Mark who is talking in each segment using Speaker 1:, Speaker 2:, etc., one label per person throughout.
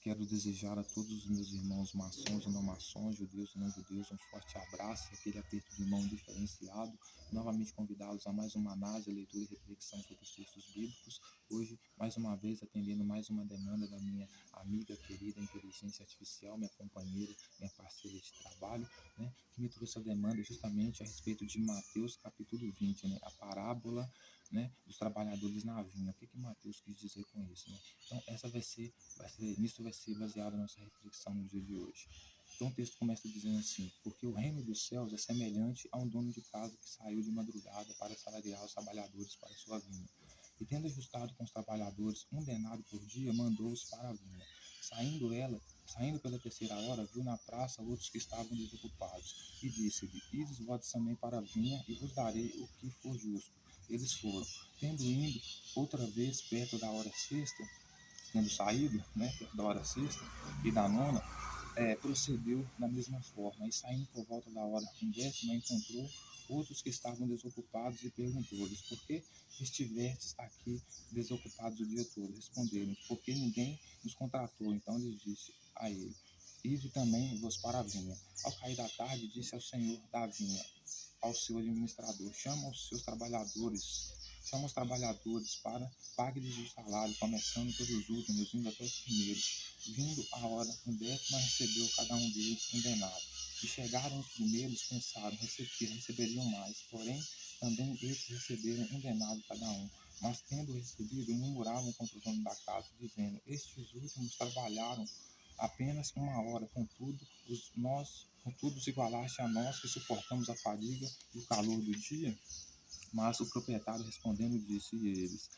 Speaker 1: Quero desejar a todos os meus irmãos maçons e não maçons, judeus e não judeus, um forte abraço, aquele aperto de mão diferenciado. Novamente convidá-los a mais uma análise, leitura e reflexão sobre os textos bíblicos. Hoje, mais uma vez, atendendo mais uma demanda da minha amiga querida, inteligência artificial, minha companheira, minha parceira de trabalho, né, que me trouxe a demanda justamente a respeito de Mateus capítulo 20, né, a parábola, né, dos trabalhadores na vinha. O que Mateus quis dizer com isso, né? Então, nisso vai ser baseada a nossa reflexão no dia de hoje. Então, o texto começa dizendo assim: porque o reino dos céus é semelhante a um dono de casa que saiu de madrugada para salariar os trabalhadores para sua vinha. E tendo ajustado com os trabalhadores 1 denário por dia, mandou-os para a vinha. Saindo pela terceira hora, viu na praça outros que estavam desocupados, e disse-lhe: ides vós também para a vinha, e vos darei o que for justo. Eles foram. Tendo ido outra vez perto da hora sexta, tendo saído, né, perto da hora sexta e da nona, procedeu da mesma forma. E saindo por volta da hora 10ª, encontrou outros que estavam desocupados e perguntou-lhes: por que estivestes aqui desocupados o dia todo? Responderam: porque ninguém nos contratou. Então lhes disse a ele: ide também vos para a vinha. Ao cair da tarde, disse ao senhor da vinha, ao seu administrador: chama os trabalhadores para pague-lhes o salário, começando pelos últimos, indo até os primeiros. Vindo a hora 10ª, recebeu cada um deles 1 denário. E chegaram os primeiros, pensaram que receberiam mais, porém também eles receberam 1 denário cada um. Mas tendo recebido, murmuravam contra o dono da casa, dizendo: estes últimos trabalharam apenas 1 hora, contudo os igualaste a nós que suportamos a fadiga e o calor do dia. Mas o proprietário respondendo disse a eles: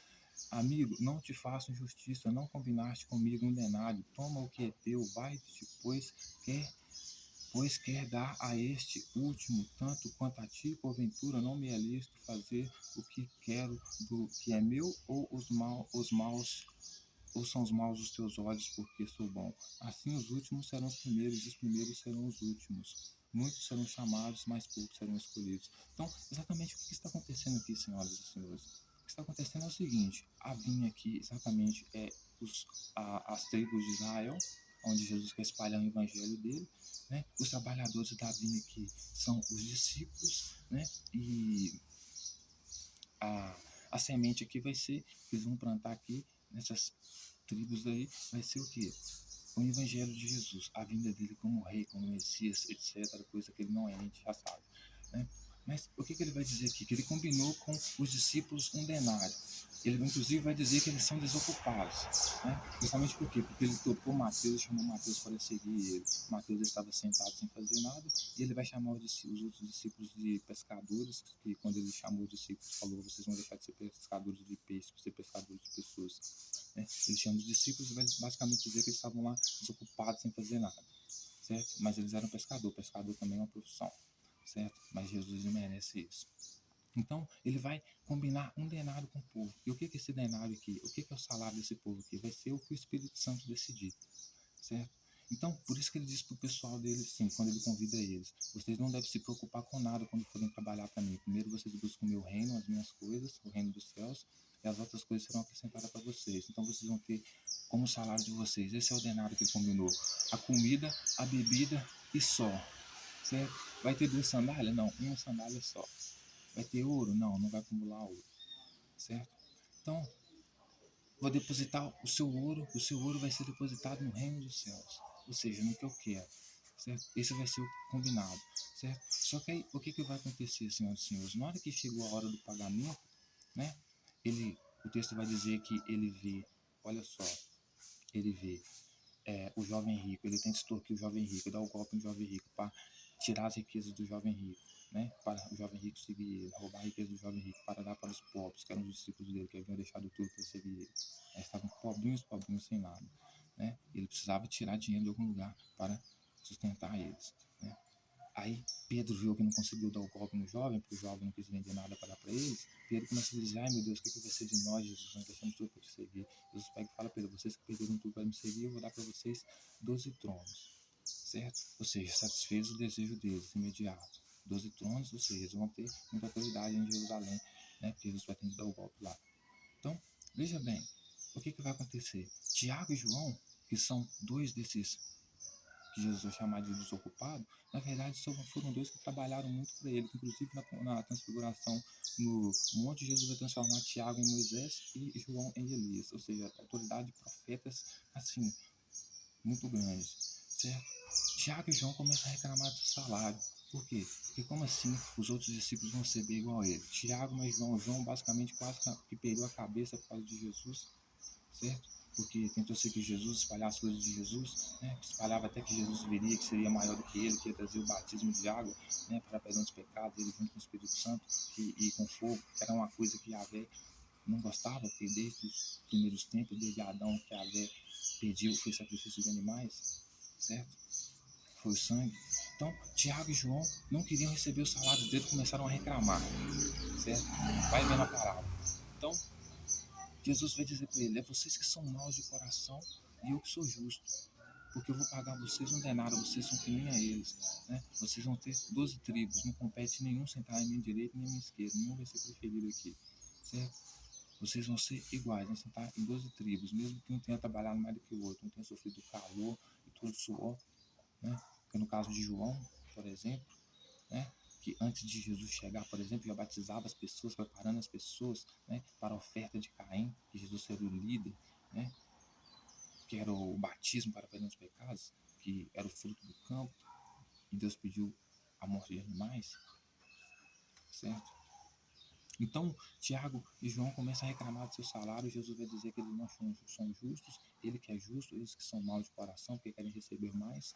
Speaker 1: amigo, não te faço injustiça, não combinaste comigo 1 denário, toma o que é teu, vai-te, pois quer dar a este último tanto quanto a ti. Porventura não me é lícito fazer o que quero do que é meu, ou são os maus os teus olhos, porque sou bom? Assim os últimos serão os primeiros, e os primeiros serão os últimos. Muitos serão chamados, mas poucos serão escolhidos. Então, exatamente o que está acontecendo aqui, senhoras e senhores? O que está acontecendo é o seguinte: a vinha aqui exatamente é as tribos de Israel, onde Jesus quer espalhar o evangelho dele, né? Os trabalhadores da vinha aqui são os discípulos, né? E a semente aqui vai ser, eles vão plantar aqui nessas tribos aí, vai ser o quê? O evangelho de Jesus, a vinda dele como rei, como Messias, etc., coisa que ele não é, a gente já sabe, né? Mas o que ele vai dizer aqui? Que ele combinou com os discípulos 1 denário. Ele, inclusive, vai dizer que eles são desocupados, né? Justamente por quê? Porque ele topou Mateus, chamou Mateus para seguir ele. Mateus estava sentado sem fazer nada, e ele vai chamar os outros discípulos de pescadores, que quando ele chamou os discípulos, falou: vocês vão deixar de ser pescadores de peixes para ser pescadores de pessoas, né? Ele chama os discípulos e vai basicamente dizer que eles estavam lá desocupados, sem fazer nada, certo? Mas eles eram pescador também é uma profissão, certo? Mas Jesus merece isso. Então, ele vai combinar 1 denário com o povo. E o que é esse denário aqui? O que é o salário desse povo aqui? Vai ser o que o Espírito Santo decidir, certo? Então, por isso que ele diz para o pessoal dele, sim, quando ele convida eles: vocês não devem se preocupar com nada quando forem trabalhar para mim. Primeiro vocês buscam o meu reino, as minhas coisas, o reino dos céus, e as outras coisas serão acrescentadas para vocês. Então, vocês vão ter como salário de vocês. Esse é o denário que ele combinou: a comida, a bebida e só, certo? Vai ter 2 sandálias? Não, uma sandália só. Vai ter ouro? Não, não vai acumular ouro, certo? Então, vou depositar o seu ouro vai ser depositado no reino dos céus, ou seja, no que eu quero, certo? Esse vai ser o combinado, certo? Só que aí, o que vai acontecer, senhoras e senhores? Na hora que chegou a hora do pagamento, né, o texto vai dizer que ele vê, olha só, ele vê o jovem rico, ele tenta extorquir o jovem rico, dar o golpe no jovem rico para tirar as riquezas do jovem rico, né? Para o jovem rico seguir ele, roubar a riqueza do jovem rico para dar para os pobres, que eram os discípulos dele, que haviam deixado tudo para seguir ele. Eles estavam pobrinhos sem nada, né? Ele precisava tirar dinheiro de algum lugar para sustentar eles, né? Aí Pedro viu que não conseguiu dar o golpe no jovem, porque o jovem não quis vender nada para dar para eles. Pedro começa a dizer: ai meu Deus, o que vai ser de nós, Jesus? Nós deixamos tudo para te seguir. Jesus pega e fala: Pedro, vocês que perderam tudo para me seguir, eu vou dar para vocês 12 tronos, certo? Ou seja, satisfez o desejo deles imediato. 12 tronos, ou seja, eles vão ter muita autoridade em Jerusalém, né? Porque Jesus pretende dar o golpe lá. Então, veja bem, o que vai acontecer? Tiago e João, que são dois desses que Jesus vai chamar de desocupado, na verdade foram dois que trabalharam muito para ele, inclusive na transfiguração no monte, Jesus vai transformar Tiago em Moisés e João em Elias, ou seja, a autoridade de profetas, assim, muito grande, certo? Tiago e João começam a reclamar do salário. Por quê? Porque como assim os outros discípulos vão receber igual a ele? Tiago, mas João basicamente quase que perdeu a cabeça por causa de Jesus, certo? Porque tentou seguir Jesus, espalhar as coisas de Jesus, né? Espalhava até que Jesus viria, que seria maior do que ele, que ia trazer o batismo de água, né? Para perdão dos pecados, ele junto com o Espírito Santo e com fogo, que era uma coisa que Yahvé não gostava, porque desde os primeiros tempos, desde Adão, que Yahvé pediu, foi sacrifício de animais, certo? Foi o sangue. Então, Tiago e João não queriam receber os salários dele, começaram a reclamar, certo? Vai vendo a palavra. Então, Jesus vai dizer para ele: é vocês que são maus de coração e eu que sou justo, porque eu vou pagar vocês um denário, vocês são que nem a eles, né? Vocês vão ter 12 tribos, não compete nenhum sentar em minha direita nem em minha esquerda, nenhum vai ser preferido aqui, certo? Vocês vão ser iguais, vão sentar em 12 tribos, mesmo que um tenha trabalhado mais do que o outro, um tenha sofrido calor e todo o suor, né? Que no caso de João, por exemplo, né? Que antes de Jesus chegar, por exemplo, já batizava as pessoas, preparando as pessoas, né? Para a oferta de Caim, que Jesus seria o líder, né? Que era o batismo para perdão dos pecados, que era o fruto do campo, e Deus pediu a morte de animais, certo? Então, Tiago e João começam a reclamar do seu salário. Jesus vai dizer que eles não são justos, ele que é justo, eles que são maus de coração, porque querem receber mais,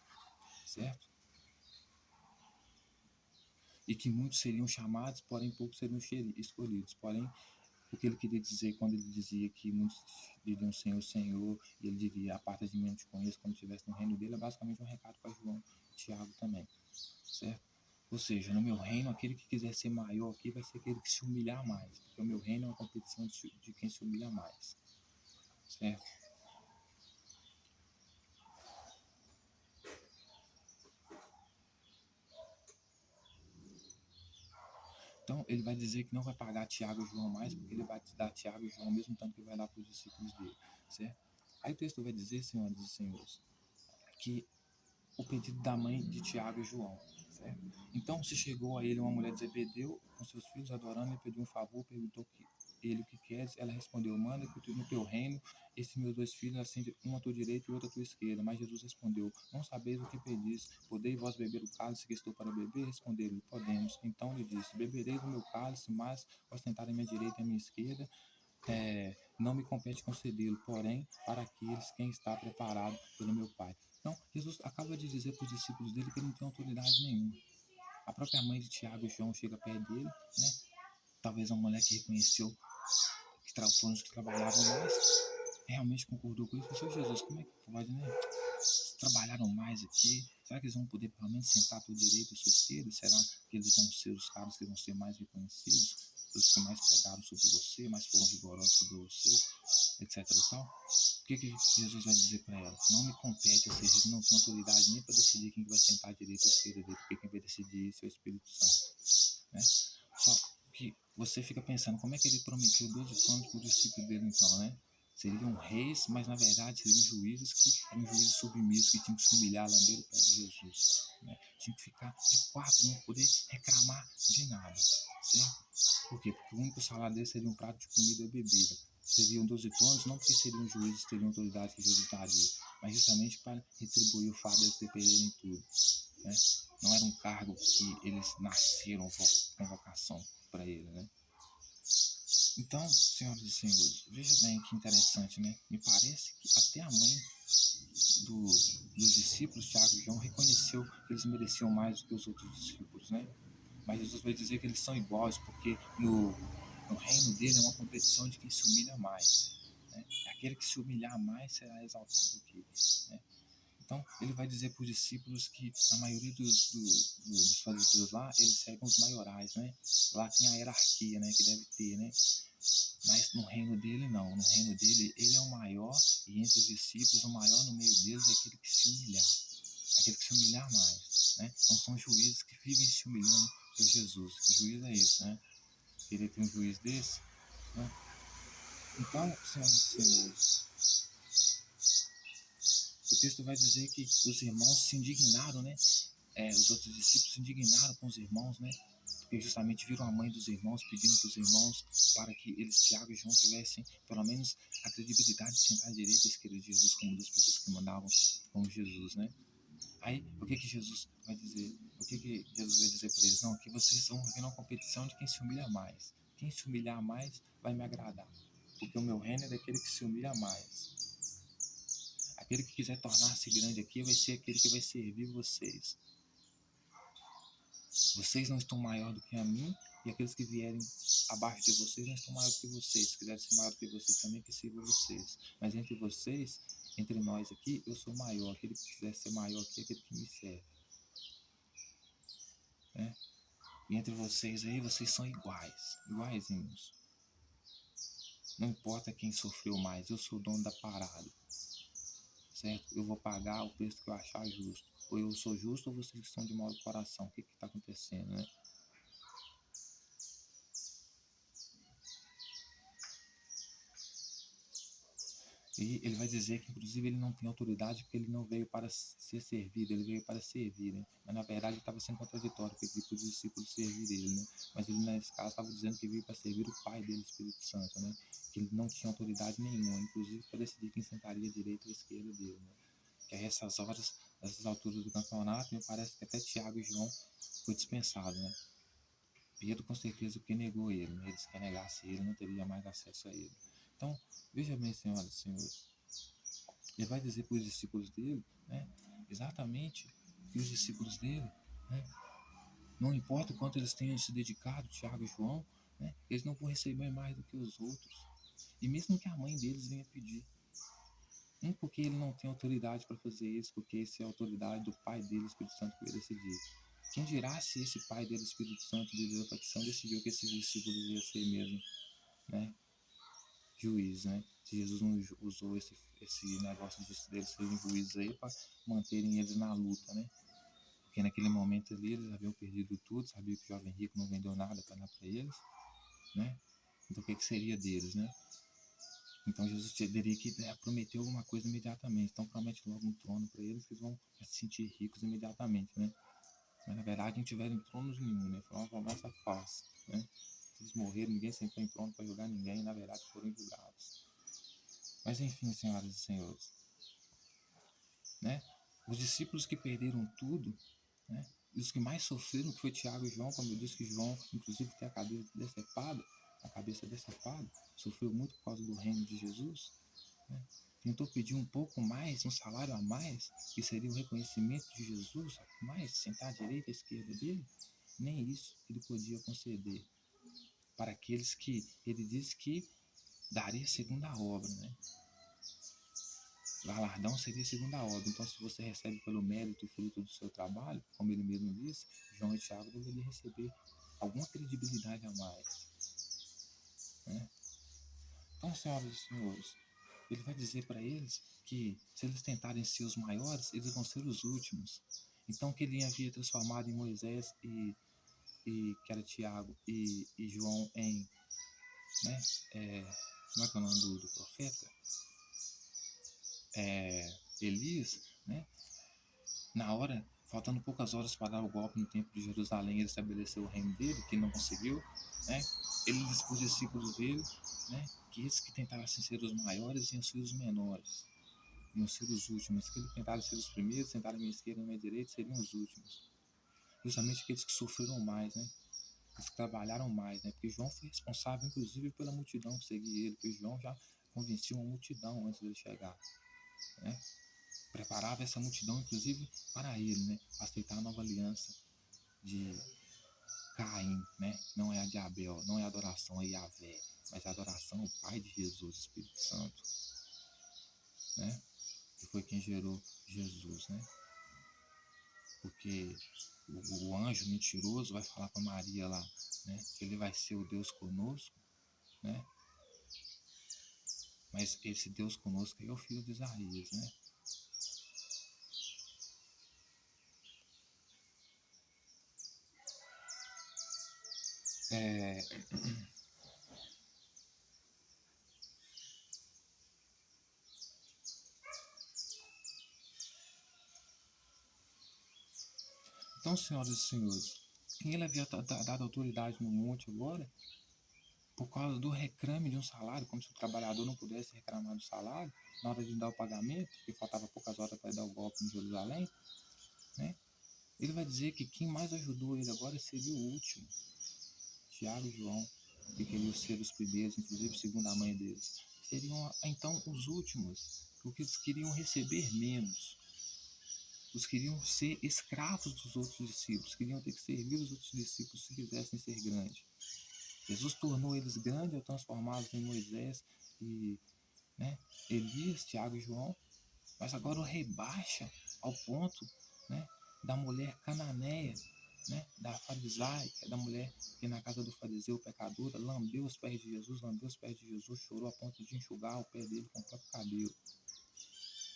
Speaker 1: certo? E que muitos seriam chamados, porém poucos seriam escolhidos. Porém, o que ele queria dizer quando ele dizia que muitos diriam Senhor, Senhor, e ele diria: aparta de mim, eu não te conheço, quando estivesse no reino dele, é basicamente um recado para João e Tiago também, certo? Ou seja, no meu reino, aquele que quiser ser maior aqui vai ser aquele que se humilhar mais, porque o meu reino é uma competição de quem se humilha mais, certo? Então, ele vai dizer que não vai pagar Tiago e João mais, porque ele vai dar Tiago e João ao mesmo tempo que vai dar para os discípulos dele, certo? Aí o texto vai dizer, senhoras e senhores, que o pedido da mãe de Tiago e João, certo? Então, se chegou a ele uma mulher de Zebedeu com seus filhos adorando, ele pediu um favor, perguntou ele o que queres, ela respondeu: manda que no teu reino esses meus dois filhos acendem, um à tua direita e outro à tua esquerda. Mas Jesus respondeu: não sabeis o que pedis, podeis vós beber o cálice que estou para beber? Responderam-lhe: podemos. Então lhe disse: bebereis o meu cálice, mas vós sentarem à minha direita e à minha esquerda, não me compete concedê-lo, porém para aqueles quem está preparado pelo meu Pai. Então, Jesus acaba de dizer para os discípulos dele que ele não tem autoridade nenhuma. A própria mãe de Tiago e João chega perto dele, né? Talvez uma mulher que reconheceu que foram os que trabalhavam mais, realmente concordou com isso. Senhor Jesus, como é que pode, né? Eles trabalharam mais aqui, será que eles vão poder pelo menos sentar à tua direita ou à sua esquerda? Será que eles vão ser os caras que vão ser mais reconhecidos? Os que mais pregaram sobre você, mais foram rigorosos sobre você, etc e tal? O que Jesus vai dizer para ela? Não me compete, ou seja, ele não tem autoridade nem para decidir quem vai sentar à direita ou à esquerda dele, porque quem vai decidir isso é o Espírito Santo, né? Só que você fica pensando, como é que ele prometeu 12 tronos para o discípulo dele então, né? Seriam reis, mas na verdade seriam juízes que eram juízes submissos, que tinham que se humilhar, lamber o pé de Jesus, né? Tinham que ficar de quatro, não poder reclamar de nada, certo? Por quê? Porque o único salário deles seria um prato de comida e bebida. Seriam 12 tronos, não porque seriam juízes, teriam autoridade que Jesus daria, mas justamente para retribuir o fato de eles perderem tudo, né? Não era um cargo que eles nasceram com vocação para ele, né? Então, senhoras e senhores, veja bem que interessante, né? Me parece que até a mãe dos discípulos, Tiago e João, reconheceu que eles mereciam mais do que os outros discípulos, né? Mas Jesus vai dizer que eles são iguais, porque no reino dele é uma competição de quem se humilha mais, né? Aquele que se humilhar mais será exaltado aqui, né? Então, ele vai dizer para os discípulos que a maioria dos fariseus lá, eles seguem os maiorais, né? Lá tem a hierarquia, né? Que deve ter, né? Mas no reino dele, não. No reino dele, ele é o maior, e entre os discípulos, o maior no meio deles é aquele que se humilhar. Aquele que se humilhar mais, né? Então, são juízes que vivem se humilhando para Jesus. Que juiz é esse, né? Queria ter um juiz desse, né? Então, senhoras e senhores, texto vai dizer que os irmãos se indignaram, né? Os outros discípulos se indignaram com os irmãos, né? Porque justamente viram a mãe dos irmãos pedindo para os irmãos para que eles, Tiago e João, tivessem pelo menos a credibilidade de sentar à direita e à esquerda de Jesus, como das pessoas que mandavam com Jesus, né? Aí, o que Jesus vai dizer? O que Jesus vai dizer para eles? Não, que vocês vão viver uma competição de quem se humilha mais. Quem se humilhar mais vai me agradar. Porque o meu reino é daquele que se humilha mais. Aquele que quiser tornar-se grande aqui vai ser aquele que vai servir vocês. Vocês não estão maior do que a mim, e aqueles que vierem abaixo de vocês não estão maior do que vocês. Se quiserem ser maior do que vocês também, que sirva vocês. Mas entre vocês, entre nós aqui, eu sou maior. Aquele que quiser ser maior aqui é aquele que me serve. Né? E entre vocês aí, vocês são iguaizinhos. Não importa quem sofreu mais, eu sou o dono da parada. Certo? Eu vou pagar o preço que eu achar justo. Ou eu sou justo ou vocês estão de mau coração. O que está acontecendo, né? E ele vai dizer que, inclusive, ele não tem autoridade porque ele não veio para ser servido, ele veio para servir, né? Mas, na verdade, ele estava sendo contraditório, porque ele pediu para os discípulos servir ele, né? Mas ele, nesse caso, estava dizendo que veio para servir o Pai dele, o Espírito Santo, né? Que ele não tinha autoridade nenhuma, inclusive para decidir quem sentaria à direita ou à esquerda dele, né? Que a essas horas, nessas alturas do campeonato, me parece que até Tiago e João foi dispensado, né? Pedro, com certeza, porque negou ele, né? Ele disse que negasse ele, não teria mais acesso a ele. Então, veja bem, senhoras e senhores, ele vai dizer para os discípulos dele, né, exatamente, que os discípulos dele, né, não importa o quanto eles tenham se dedicado, Tiago e João, né, eles não vão receber mais do que os outros. E mesmo que a mãe deles venha pedir, porque ele não tem autoridade para fazer isso, porque essa é a autoridade do Pai dele, o Espírito Santo, que vai decidir. Quem dirá se esse Pai dele, o Espírito Santo, de da facção, decidiu que esses discípulos iam ser mesmo, né, juiz, né? Se Jesus não usou esse negócio deles serem juízes aí para manterem eles na luta, né? Porque naquele momento ali eles haviam perdido tudo, sabiam que o jovem rico não vendeu nada para dar para eles, né? Então o que seria deles, né? Então Jesus teria que prometer alguma coisa imediatamente. Então promete logo um trono para eles que eles vão se sentir ricos imediatamente, né? Mas na verdade não tiveram tronos nenhum, né? Foi uma promessa falsa, né? Eles morreram, ninguém sentou em trono para julgar ninguém, e na verdade foram julgados. Mas enfim, senhoras e senhores, né? Os discípulos que perderam tudo, né? E os que mais sofreram, que foi Tiago e João, como eu disse que João, inclusive, tem a cabeça decepada, sofreu muito por causa do reino de Jesus, né? Tentou pedir um pouco mais, um salário a mais, que seria o reconhecimento de Jesus, mais sentar à direita e à esquerda dele, nem isso ele podia conceder para aqueles que ele disse que daria segundo a obra, né? Galardão seria segundo a obra. Então, se você recebe pelo mérito e fruto do seu trabalho, como ele mesmo disse, João e Tiago deveriam receber alguma credibilidade a mais, né? Então, senhoras e senhores, ele vai dizer para eles que se eles tentarem ser os maiores, eles vão ser os últimos. Então, que ele havia transformado em Moisés e que era Tiago e João em, né, como é que é o nome do profeta? Elias, né? Na hora, faltando poucas horas para dar o golpe no templo de Jerusalém, ele estabeleceu o reino dele, que não conseguiu, né? Ele disse para os discípulos dele, né, que esses que tentassem ser os maiores iam ser os menores, iam ser os últimos. Que ele tentaram ser os primeiros, sentaram à minha esquerda e à minha direita, seriam os últimos. Justamente aqueles que sofreram mais, né? Aqueles que trabalharam mais, né? Porque João foi responsável, inclusive, pela multidão que seguia ele, porque João já convencia uma multidão antes dele chegar, né? Preparava essa multidão, inclusive, para ele, né? Aceitar a nova aliança de Caim, né? Não é a de Abel, não é a adoração a Yahvé, mas a adoração ao Pai de Jesus, Espírito Santo, né? Que foi quem gerou Jesus, né? Porque o anjo mentiroso vai falar para Maria lá, né? Que ele vai ser o Deus conosco, né? Mas esse Deus conosco é o filho de Isaías, né? Então, senhoras e senhores, quem ele havia dado autoridade no monte agora, por causa do reclame de um salário, como se o trabalhador não pudesse reclamar do salário na hora de dar o pagamento, porque faltava poucas horas para dar o golpe em Jerusalém, né? Ele vai dizer que quem mais ajudou ele agora seria o último, Tiago e João, que queriam ser os primeiros, inclusive segundo a mãe deles. Seriam então os últimos, porque eles queriam receber menos. Eles queriam ser escravos dos outros discípulos, queriam ter que servir os outros discípulos se quisessem ser grandes. Jesus tornou eles grandes ao transformá-los em Moisés e, né, Elias, Tiago e João, mas agora o rebaixa ao ponto, né, da mulher cananeia, né, da farisaica, da mulher que na casa do fariseu pecadora lambeu os pés de Jesus, chorou a ponto de enxugar o pé dele com o próprio cabelo.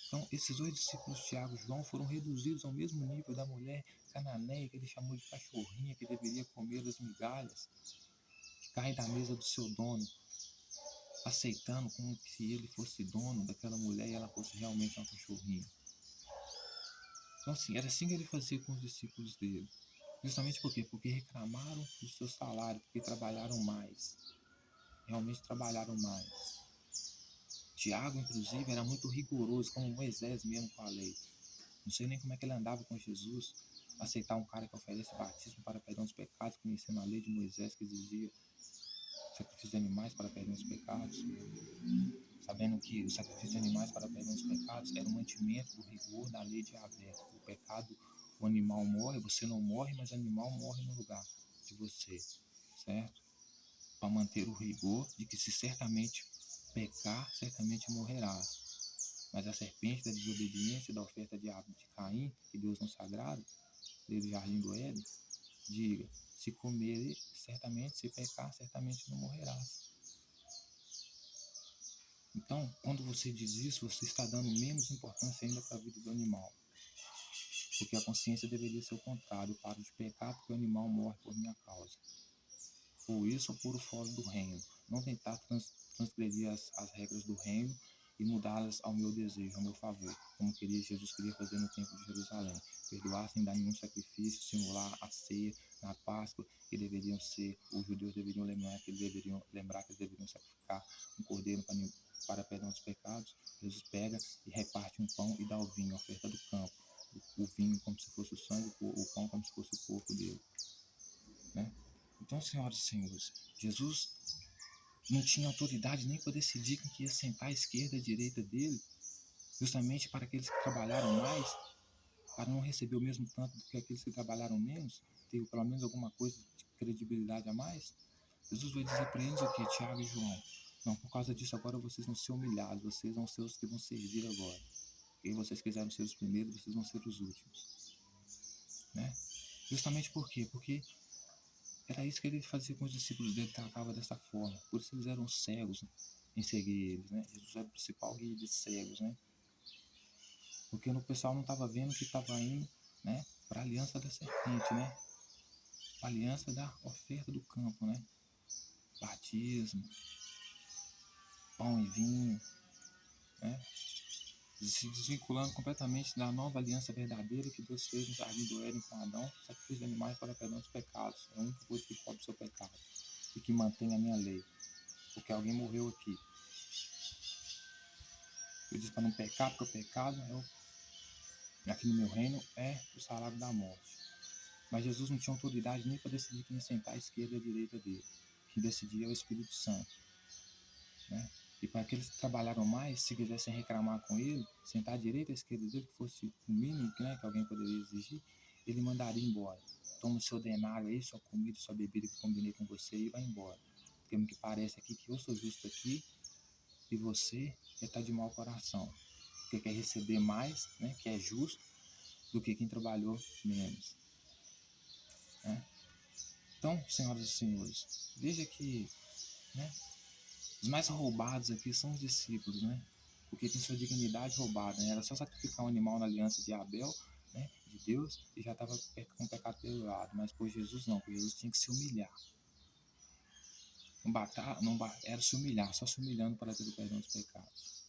Speaker 1: Então, esses dois discípulos, Tiago e João, foram reduzidos ao mesmo nível da mulher cananeia, que ele chamou de cachorrinha, que deveria comer as migalhas que caem da mesa do seu dono, aceitando como se ele fosse dono daquela mulher e ela fosse realmente uma cachorrinha. Então, assim, era assim que ele fazia com os discípulos dele. Justamente por quê? Porque reclamaram do seu salário, porque trabalharam mais. Realmente trabalharam mais. Tiago, inclusive, era muito rigoroso, como Moisés mesmo com a lei. Não sei nem como é que ele andava com Jesus, aceitar um cara que oferece batismo para perdão dos pecados, conhecendo a lei de Moisés que exigia sacrifício de animais para perdão dos pecados, sabendo que o sacrifício de animais para perdão dos pecados era o mantimento do rigor da lei de Yahvé. O pecado, o animal morre, você não morre, mas o animal morre no lugar de você, certo? Para manter o rigor de que se certamente pecar, certamente morrerás. Mas a serpente da desobediência e da oferta de Caim, que Deus não sagrado, desde o jardim do Éden, diga, se comer, certamente, se pecar, certamente não morrerás. Então, quando você diz isso, você está dando menos importância ainda para a vida do animal. Porque a consciência deveria ser o contrário, eu paro de pecar porque o animal morre por minha causa. Ou isso ou pôr o fora do reino. Não tentar transgredir as regras do reino e mudá-las ao meu desejo, ao meu favor, como Jesus queria fazer no templo de Jerusalém. Perdoar sem dar nenhum sacrifício, simular a ceia na Páscoa, que deveriam ser, os judeus deveriam lembrar que eles deveriam sacrificar um cordeiro para perdão dos pecados. Jesus pega e reparte um pão e dá o vinho, a oferta do campo. O vinho como se fosse o sangue, o pão como se fosse o corpo dele, né? Então, senhoras e senhores, Jesus não tinha autoridade nem para decidir quem que ia sentar à esquerda e à direita dele, justamente para aqueles que trabalharam mais, para não receber o mesmo tanto do que aqueles que trabalharam menos, ter pelo menos alguma coisa de credibilidade a mais. Jesus vai dizer para eles o que? Tiago e João, não, por causa disso agora vocês vão ser humilhados, vocês vão ser os que vão servir agora. E vocês quiseram ser os primeiros, vocês vão ser os últimos, né? Justamente por quê? Porque era isso que ele fazia com os discípulos dele, tratava dessa forma. Por isso eles eram cegos em seguir eles, né? Jesus era o principal guia de cegos, né? Porque o pessoal não estava vendo que estava indo, né, para a aliança da serpente, né? Para a aliança da oferta do campo, né? Batismo, pão e vinho, né? Se desvinculando completamente da nova aliança verdadeira que Deus fez no jardim do Éden com Adão, sacrifício de animais para perdão dos pecados. É a única coisa que cobre o seu pecado e que mantém a minha lei. Porque alguém morreu aqui. Eu disse para não pecar, porque o pecado aqui no meu reino é o salário da morte. Mas Jesus não tinha autoridade nem para decidir quem ia sentar à esquerda e à direita dele. Quem decidia é o Espírito Santo, né? E para aqueles que trabalharam mais, se quisessem reclamar com ele, sentar à direita e à esquerda dele, que fosse o mínimo, né, que alguém poderia exigir, ele mandaria embora. Toma o seu denário aí, sua comida, sua bebida que eu combinei com você e vai embora. Porque o que parece aqui que eu sou justo aqui e você está de mau coração. Porque quer receber mais, né, que é justo, do que quem trabalhou menos, né? Então, senhoras e senhores, veja que, né, os mais roubados aqui são os discípulos, né? Porque tem sua dignidade roubada, né? Era só sacrificar um animal na aliança de Abel, né, de Deus, e já estava com o pecado perdoado. Mas por Jesus não, por Jesus tinha que se humilhar. Era se humilhar, só se humilhando para ter o perdão dos pecados.